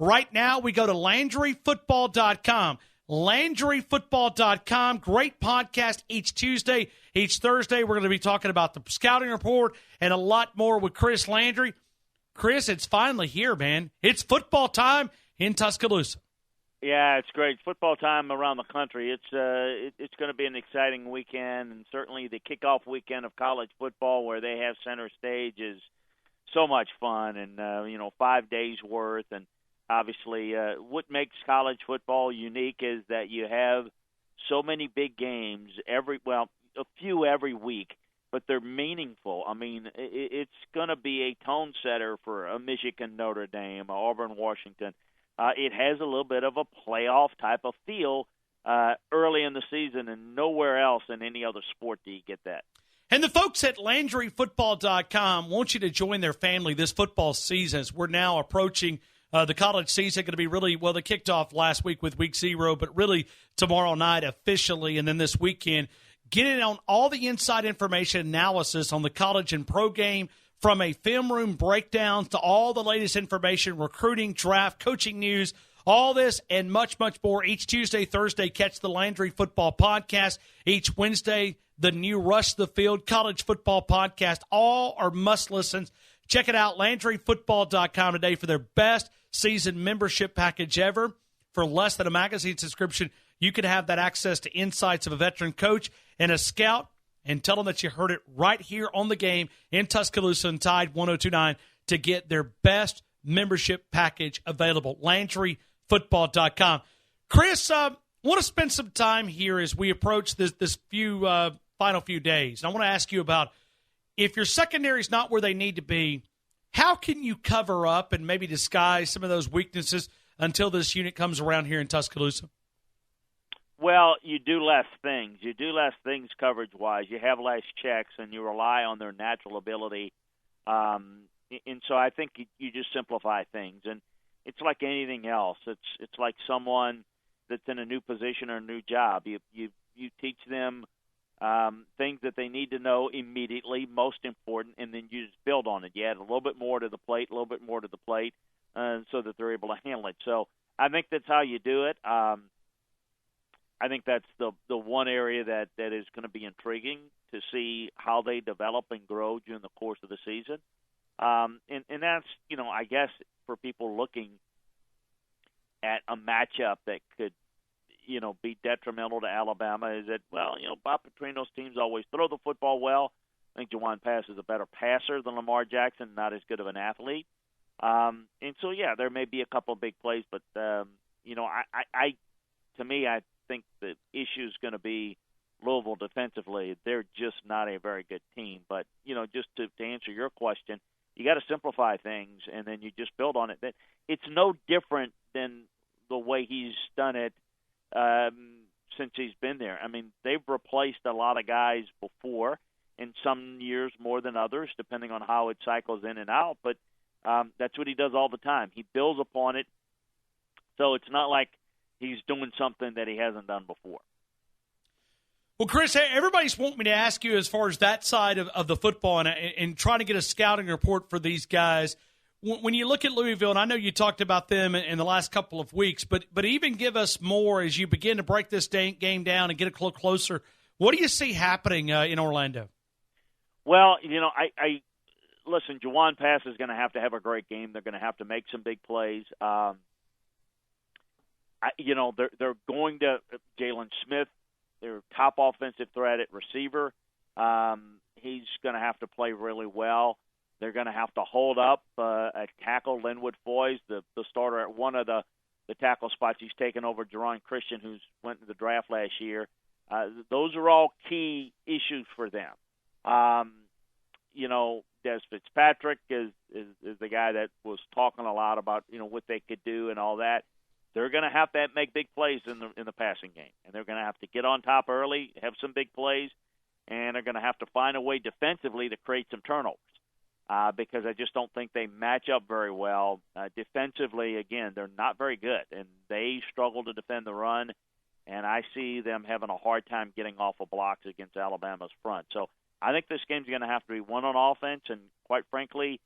Right now, we go to LandryFootball.com. LandryFootball.com. Great podcast each Tuesday. Each Thursday, we're going to be talking about the scouting report and a lot more with Chris Landry. Chris, it's finally here, man. It's football time in Tuscaloosa. Yeah, it's great. Football time around the country. It's going to be an exciting weekend, and certainly the kickoff weekend of college football where they have center stage is so much fun, and 5 days worth. And obviously, what makes college football unique is that you have so many big games a few every week, but they're meaningful. I mean, it's going to be a tone setter for a Michigan, Notre Dame, Auburn, Washington. It has a little bit of a playoff type of feel early in the season, and nowhere else in any other sport do you get that. And the folks at LandryFootball.com want you to join their family this football season as we're now approaching the college season. Going to be really, well, they kicked off last week with week 0, but really tomorrow night officially, and then this weekend. Get in on all the inside information analysis on the college and pro game, from a film room breakdown to all the latest information, recruiting, draft, coaching news, all this and much, much more. Each Tuesday, Thursday, catch the Landry Football Podcast. Each Wednesday, the new Rush the Field College Football Podcast. All are must-listens. Check it out, LandryFootball.com today for their best season membership package ever. For less than a magazine subscription, you can have that access to insights of a veteran coach and a scout, and tell them that you heard it right here on the game in Tuscaloosa and Tide 102.9 to get their best membership package available. LandryFootball.com. Chris, want to spend some time here as we approach this final few days. And I want to ask you about, if your secondary is not where they need to be, how can you cover up and maybe disguise some of those weaknesses until this unit comes around here in Tuscaloosa? Well, you do less things. You do less things coverage-wise. You have less checks, and you rely on their natural ability. And so I think you just simplify things. And it's like anything else. It's like someone that's in a new position or a new job. You teach them things that they need to know immediately, most important, and then you just build on it. You add a little bit more to the plate, so that they're able to handle it. So I think that's how you do it. I think that's the one area that is going to be intriguing to see how they develop and grow during the course of the season. And that's, I guess for people looking at a matchup that could, be detrimental to Alabama is that, Bob Petrino's teams always throw the football well. I think Juwan Pass is a better passer than Lamar Jackson, not as good of an athlete. And so, yeah, there may be a couple of big plays, but, to me, I think the issue is going to be Louisville defensively. They're just not a very good team. But, just to answer your question, you got to simplify things, and then you just build on it. It's no different than the way he's done it since he's been there. I mean, they've replaced a lot of guys before, in some years more than others, depending on how it cycles in and out. But that's what he does all the time. He builds upon it. So it's not like he's doing something that he hasn't done before. Well, Chris, everybody's wanting me to ask you as far as that side of the football and trying to get a scouting report for these guys. When you look at Louisville, and I know you talked about them in the last couple of weeks, but even give us more as you begin to break this game down and get a little closer. What do you see happening in Orlando? Well, I listen, Juwan Pass is going to have a great game. They're going to have to make some big plays. They're going to Jalen Smith, their top offensive threat at receiver. He's going to have to play really well. They're going to have to hold up at tackle. Linwood Foy's the starter at one of the tackle spots. He's taken over Jerron Christian, who's went to the draft last year. Those are all key issues for them. Des Fitzpatrick is the guy that was talking a lot about what they could do and all that. They're going to have to make big plays in the passing game, and they're going to have to get on top early, have some big plays, and they're going to have to find a way defensively to create some turnovers because I just don't think they match up very well. Defensively, again, they're not very good, and they struggle to defend the run, and I see them having a hard time getting off of blocks against Alabama's front. So I think this game's going to have to be won on offense, and quite frankly,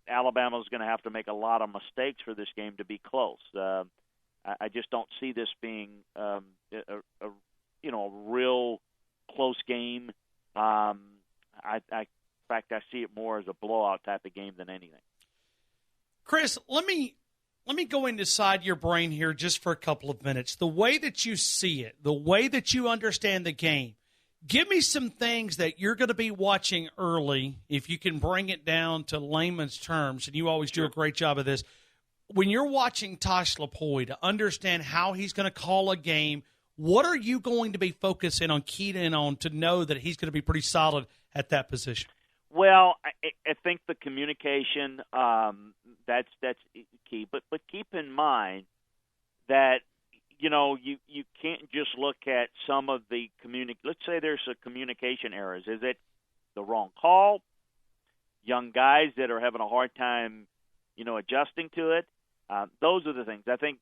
Alabama's going to have to make a lot of mistakes for this game to be close. I just don't see this being a real close game. In fact, I see it more as a blowout type of game than anything. Chris, let me go inside your brain here just for a couple of minutes. The way that you see it, the way that you understand the game, give me some things that you're going to be watching early, if you can bring it down to layman's terms, and you always do a great job of this. When you're watching Tosh Lupoi to understand how he's going to call a game, what are you going to be focusing on, keyed in on, to know that he's going to be pretty solid at that position? Well, I think the communication, that's key. But keep in mind that, you can't just look at some of the let's say there's a communication errors. Is it the wrong call? Young guys that are having a hard time, adjusting to it? Those are the things. I think,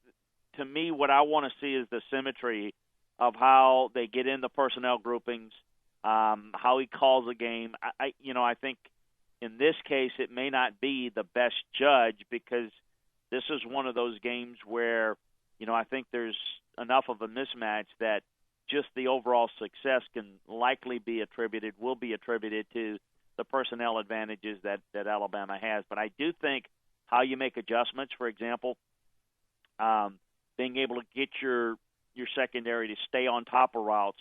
to me, what I want to see is the symmetry of how they get in the personnel groupings, how he calls a game. I think in this case it may not be the best judge, because this is one of those games where, I think there's enough of a mismatch that just the overall success will be attributed to the personnel advantages that Alabama has. But I do think how you make adjustments, for example, being able to get your secondary to stay on top of routes.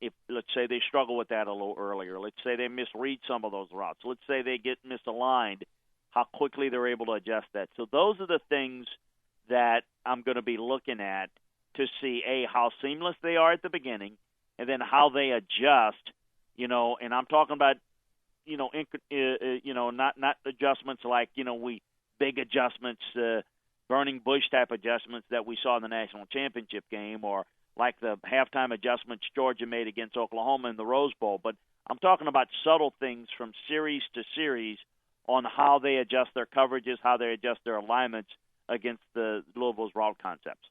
If, let's say, they struggle with that a little earlier, let's say they misread some of those routes, let's say they get misaligned, how quickly they're able to adjust that. So those are the things that I'm going to be looking at to see, how seamless they are at the beginning, and then how they adjust, and I'm talking about, not adjustments like, big adjustments, burning bush type adjustments that we saw in the national championship game, or like the halftime adjustments Georgia made against Oklahoma in the Rose Bowl. But I'm talking about subtle things from series to series on how they adjust their coverages, how they adjust their alignments against the Louisville's route concepts.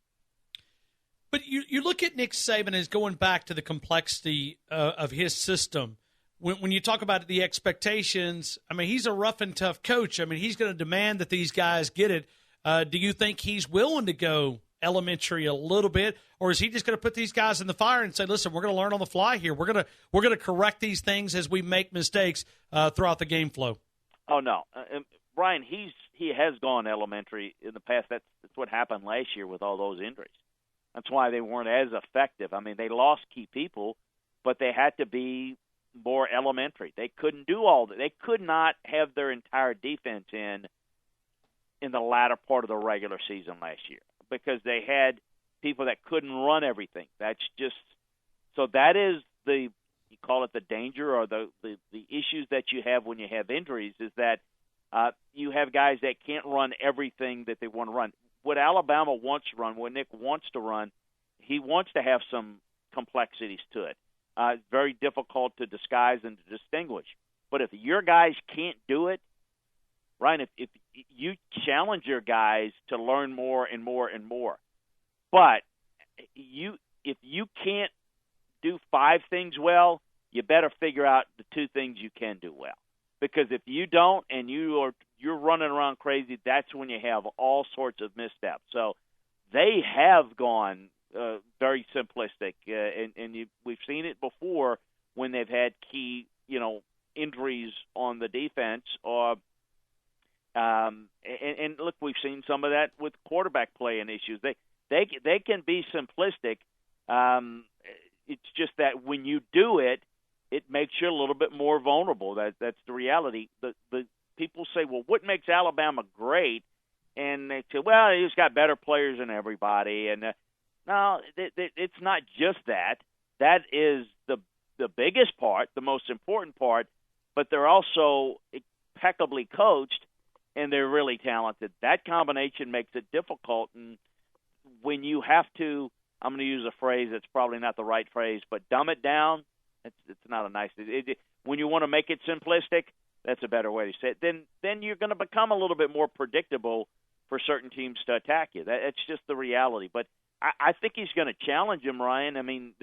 But you look at Nick Saban as going back to the complexity of his system. When you talk about the expectations, he's a rough and tough coach. He's going to demand that these guys get it. Do you think he's willing to go elementary a little bit, or is he just going to put these guys in the fire and say, listen, we're going to learn on the fly here. We're going to correct these things as we make mistakes throughout the game flow? Oh, no. Ryan, he has gone elementary in the past. That's what happened last year with all those injuries. That's why they weren't as effective. They lost key people, but they had to be more elementary. They couldn't do all that. They could not have their entire defense in the latter part of the regular season last year, because they had people that couldn't run everything. That's just so that is you call it the danger, or the issues that you have when you have injuries, is that you have guys that can't run everything that they want to run. What Alabama wants to run, what Nick wants to run, he wants to have some complexities to it. It's very difficult to disguise and to distinguish. But if your guys can't do it, Ryan, if you challenge your guys to learn more and more and more, but if you can't do 5 things well, you better figure out the 2 things you can do well. Because if you don't, and you're running around crazy, that's when you have all sorts of missteps. So they have gone very simplistic, and we've seen it before when they've had key, injuries on the defense, or and look, we've seen some of that with quarterback play and issues. They can be simplistic. It's just that when you do it, it makes you a little bit more vulnerable. That's the reality. The people say, well, what makes Alabama great? And they say, well, he's got better players than everybody. And no, it's not just that. That is the biggest part, the most important part. But they're also impeccably coached, and they're really talented. That combination makes it difficult. And when you have to, I'm going to use a phrase that's probably not the right phrase, but dumb it down, it's not a nice when you want to make it simplistic, that's a better way to say it. Then you're going to become a little bit more predictable for certain teams to attack you. That's just the reality. But I think he's going to challenge him, Ryan.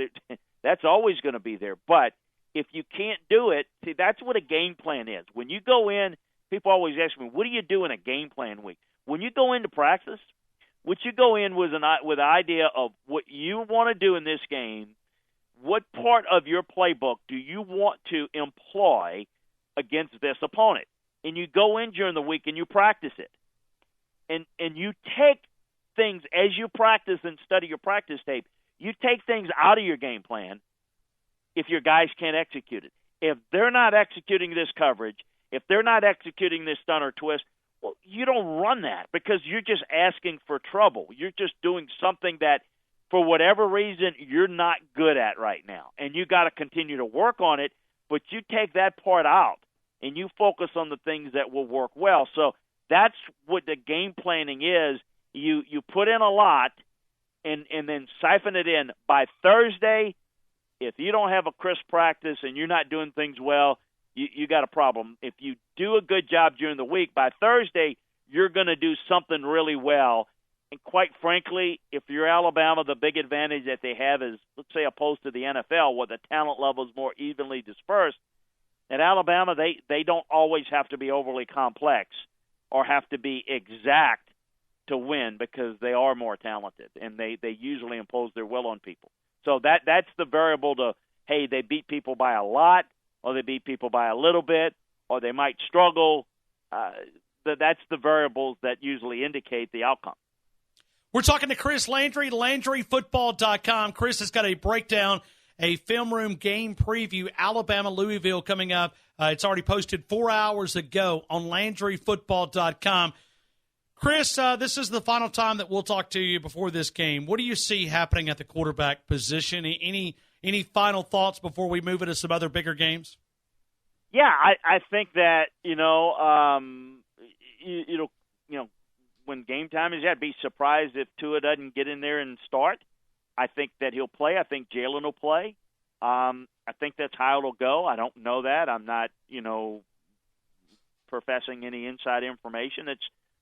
That's always going to be there. But if you can't do it, see, that's what a game plan is. When you go in, people always ask me, what do you do in a game plan week? When you go into practice, what you go in with an idea of what you want to do in this game, what part of your playbook do you want to employ against this opponent? And you go in during the week and you practice it. And you take things as you practice and study your practice tape, you take things out of your game plan if your guys can't execute it. If they're not executing this coverage, if they're not executing this stunt or twist, well, you don't run that because you're just asking for trouble. You're just doing something that, for whatever reason, you're not good at right now. And you got to continue to work on it, but you take that part out and you focus on the things that will work well. So that's what the game planning is. You put in a lot and then siphon it in. By Thursday, if you don't have a crisp practice and you're not doing things well, you got a problem. If you do a good job during the week, by Thursday, you're going to do something really well. And quite frankly, if you're Alabama, the big advantage that they have is, let's say, opposed to the NFL, where the talent level is more evenly dispersed. At Alabama, they don't always have to be overly complex or have to be exact to win because they are more talented, and they usually impose their will on people. So that's the variable to, hey, they beat people by a lot, or they beat people by a little bit, or they might struggle. That's the variables that usually indicate the outcome. We're talking to Chris Landry, LandryFootball.com. Chris has got a breakdown, a film room game preview, Alabama-Louisville coming up. It's already posted 4 hours ago on LandryFootball.com. Chris, this is the final time that we'll talk to you before this game. What do you see happening at the quarterback position? Any final thoughts before we move into some other bigger games? Yeah, I think that when game time is, I'd be surprised if Tua doesn't get in there and start. I think that he'll play. I think Jalen will play. I think that's how it'll go. I don't know that. I'm not professing any inside information.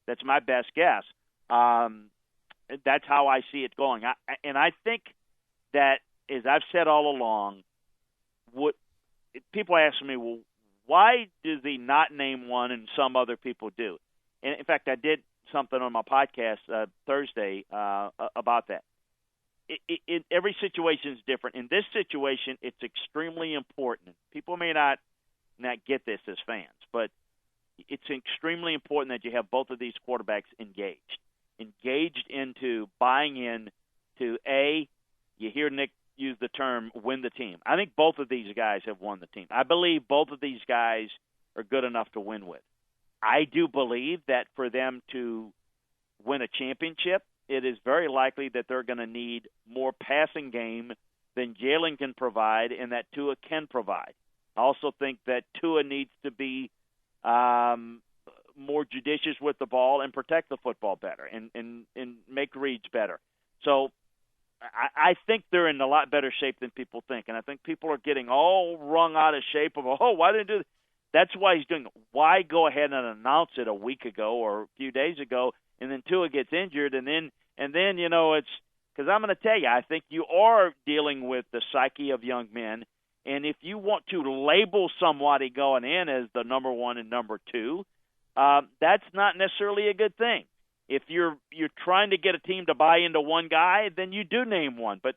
That's my best guess. That's how I see it going. I think that, as I've said all along, people ask me, well, why does he not name one and some other people do? And, in fact, I did something on my podcast Thursday about that. Every situation is different. In this situation, it's extremely important. People may not get this as fans, but it's extremely important that you have both of these quarterbacks engaged into buying in to, you hear Nick use the term win the team. I think both of these guys have won the team. I believe both of these guys are good enough to win with. I do believe that for them to win a championship, it is very likely that they're going to need more passing game than Jalen can provide and that Tua can provide. I also think that Tua needs to be more judicious with the ball and protect the football better and make reads better. So I think they're in a lot better shape than people think. And I think people are getting all wrung out of shape of, why didn't do this? That's why he's doing it. Why go ahead and announce it a week ago or a few days ago, and then Tua gets injured, and then it's because I'm going to tell you, I think you are dealing with the psyche of young men. And if you want to label somebody going in as the number one and number two, that's not necessarily a good thing. If you're trying to get a team to buy into one guy, then you do name one. But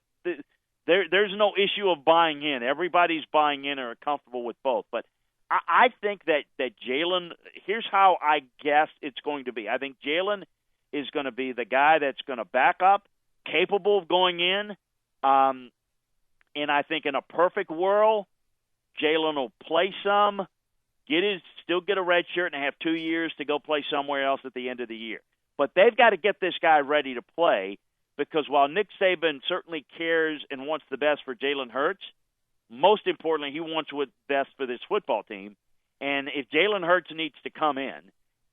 there's no issue of buying in. Everybody's buying in or are comfortable with both. But I think that Jalen, here's how I guess it's going to be. I think Jalen is going to be the guy that's going to back up, capable of going in. And I think in a perfect world, Jalen will play some, still get a red shirt and have 2 years to go play somewhere else at the end of the year. But they've got to get this guy ready to play because while Nick Saban certainly cares and wants the best for Jalen Hurts, most importantly, he wants what's best for this football team. And if Jalen Hurts needs to come in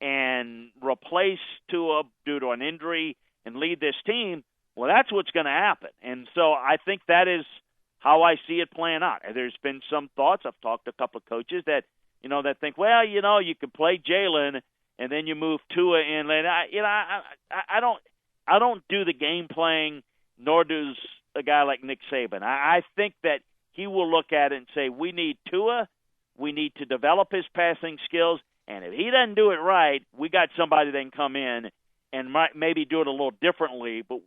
and replace Tua due to an injury and lead this team, well, that's what's going to happen. And so I think that is how I see it playing out. There's been some thoughts. I've talked to a couple of coaches that think, well, you could play Jalen and then you move Tua in later. I don't do the game playing, nor does a guy like Nick Saban. I think that he will look at it and say, we need Tua, we need to develop his passing skills, And if he doesn't do it right, we got somebody that can come in and might maybe do it a little differently. But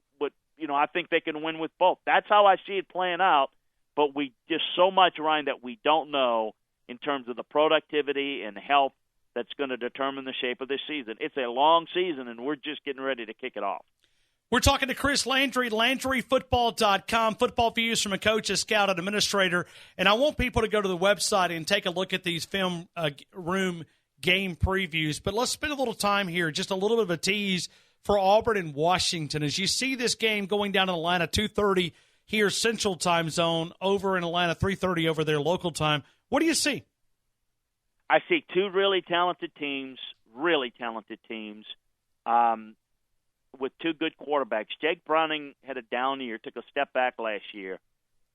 I think they can win with both. That's how I see it playing out. But we just so much, Ryan, that we don't know in terms of the productivity and health that's going to determine the shape of this season. It's a long season, and we're just getting ready to kick it off. We're talking to Chris Landry, LandryFootball.com, football views from a coach, a scout, and administrator. And I want people to go to the website and take a look at these film room game previews. But let's spend a little time here, just a little bit of a tease for Auburn and Washington. As you see this game going down in Atlanta, 2:30 here Central Time Zone, over in Atlanta, 3:30 over their local time. What do you see? I see two really talented teams, with two good quarterbacks. Jake Browning had a down year, took a step back last year.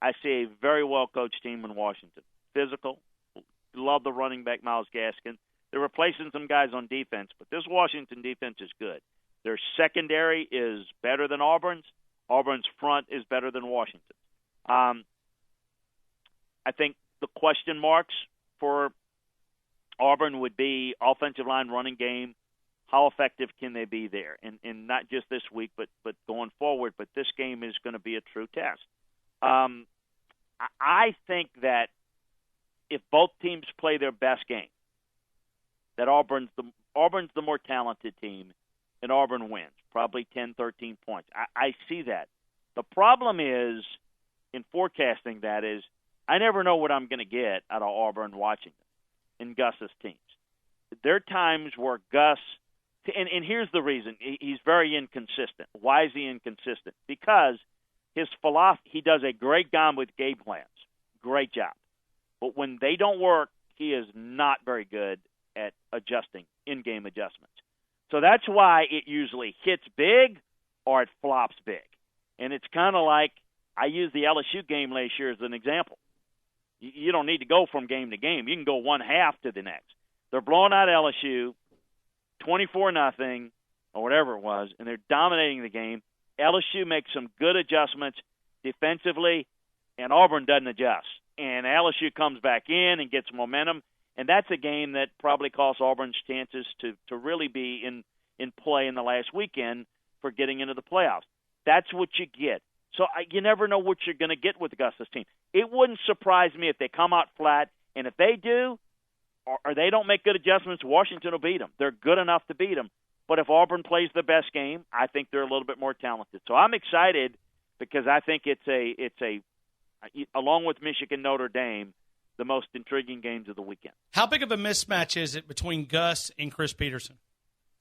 I see a very well-coached team in Washington. Physical, love the running back, Myles Gaskin. They're replacing some guys on defense, but this Washington defense is good. Their secondary is better than Auburn's. Auburn's front is better than Washington's. I think the question marks for Auburn would be offensive line, running game. How effective can they be there? And not just this week, but going forward. But this game is going to be a true test. I think that if both teams play their best game, that Auburn's the more talented team, and Auburn wins, probably 10, 13 points. I see that. The problem is, in forecasting that, is I never know what I'm going to get out of Auburn watching them in Gus's teams. There are times where Gus – and here's the reason. He's very inconsistent. Why is he inconsistent? Because his philosophy – he does a great job with game plans. Great job. But when they don't work, he is not very good at adjusting, in-game adjustments. So that's why it usually hits big or it flops big. And it's kind of like I used the LSU game last year as an example. You don't need to go from game to game. You can go one half to the next. They're blowing out LSU 24-0 or whatever it was, and they're dominating the game. LSU makes some good adjustments defensively, and Auburn doesn't adjust. And LSU comes back in and gets momentum. And that's a game that probably costs Auburn's chances to really be in play in the last weekend for getting into the playoffs. That's what you get. So you never know what you're going to get with Gus's team. It wouldn't surprise me if they come out flat, and if they do, or they don't make good adjustments, Washington will beat them. They're good enough to beat them. But if Auburn plays the best game, I think they're a little bit more talented. So I'm excited because I think it's a along with Michigan, Notre Dame, the most intriguing games of the weekend. How big of a mismatch is it between Gus and Chris Peterson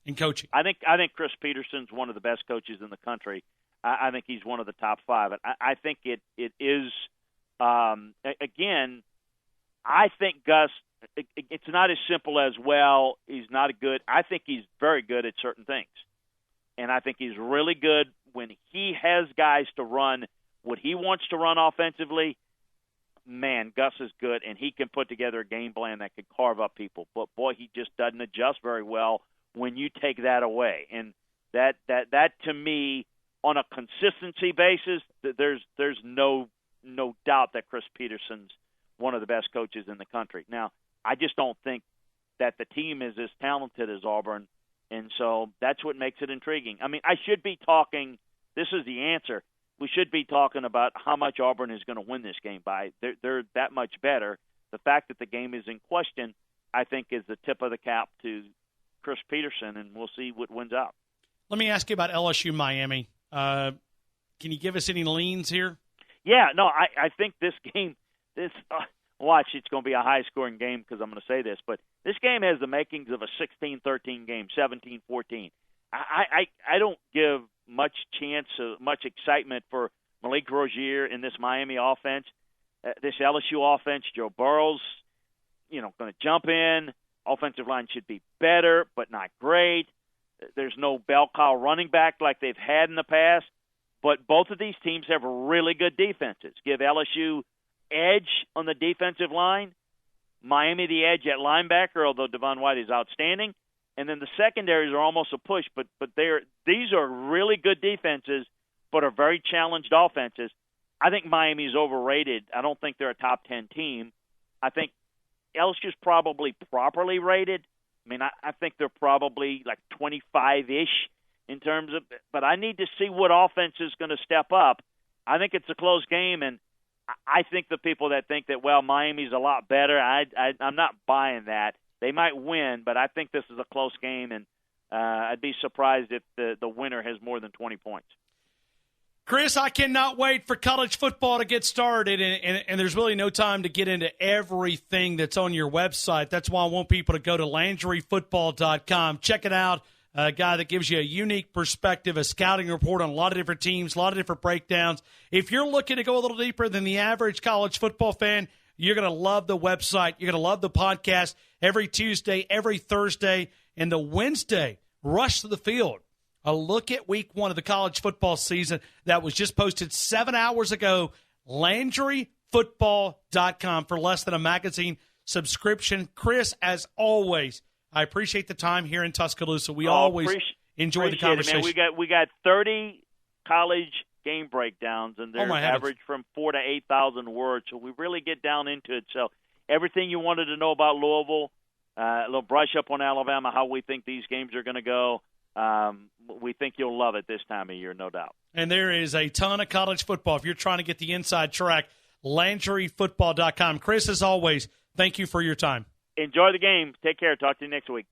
in coaching? I think Chris Peterson's one of the best coaches in the country. I think he's one of the top five. I think it is, again, I think Gus, it's not as simple as, well, he's not a good. I think he's very good at certain things. And I think he's really good when he has guys to run what he wants to run offensively. Man, Gus is good, and he can put together a game plan that can carve up people. But, boy, he just doesn't adjust very well when you take that away. And that to me, on a consistency basis, there's no doubt that Chris Peterson's one of the best coaches in the country. Now, I just don't think that the team is as talented as Auburn, and so that's what makes it intriguing. I mean, I should be talking – this is the answer – we should be talking about how much Auburn is going to win this game by. They're that much better. The fact that the game is in question, I think, is the tip of the cap to Chris Peterson, and we'll see what wins out. Let me ask you about LSU Miami. Can you give us any leans here? Yeah, no, I think this game, watch, it's going to be a high-scoring game because I'm going to say this, but this game has the makings of a 16-13 game, 17-14. I don't give much chance, much excitement for Malik Rozier in this Miami offense. This LSU offense, Joe Burrow's, going to jump in. Offensive line should be better, but not great. There's no bell cow running back like they've had in the past. But both of these teams have really good defenses. Give LSU edge on the defensive line. Miami the edge at linebacker, although Devon White is outstanding. And then the secondaries are almost a push, but these are really good defenses, but are very challenged offenses. I think Miami's overrated. I don't think they're a top 10 team. I think LSU's probably properly rated, mean, I think they're probably like 25-ish in terms of – but I need to see what offense is going to step up. I think it's a close game, and I think the people that think that, well, Miami's a lot better, I'm not buying that. They might win, but I think this is a close game, and I'd be surprised if the winner has more than 20 points. Chris, I cannot wait for college football to get started, and there's really no time to get into everything that's on your website. That's why I want people to go to LandryFootball.com. Check it out. A guy that gives you a unique perspective, a scouting report on a lot of different teams, a lot of different breakdowns. If you're looking to go a little deeper than the average college football fan, you're going to love the website. You're going to love the podcast every Tuesday, every Thursday, and the Wednesday, Rush to the Field. A look at week 1 of the college football season that was just posted 7 hours ago. LandryFootball.com for less than a magazine subscription. Chris, as always, I appreciate the time here in Tuscaloosa. We always enjoy the conversation. It, man. We got 30 college game breakdowns, and they're average from 4,000 to 8,000 words. So we really get down into it. So everything you wanted to know about Louisville, a little brush up on Alabama, how we think these games are going to go. We think you'll love it this time of year, no doubt. And there is a ton of college football. If you're trying to get the inside track, LandryFootball.com. Chris, as always, thank you for your time. Enjoy the game. Take care. Talk to you next week.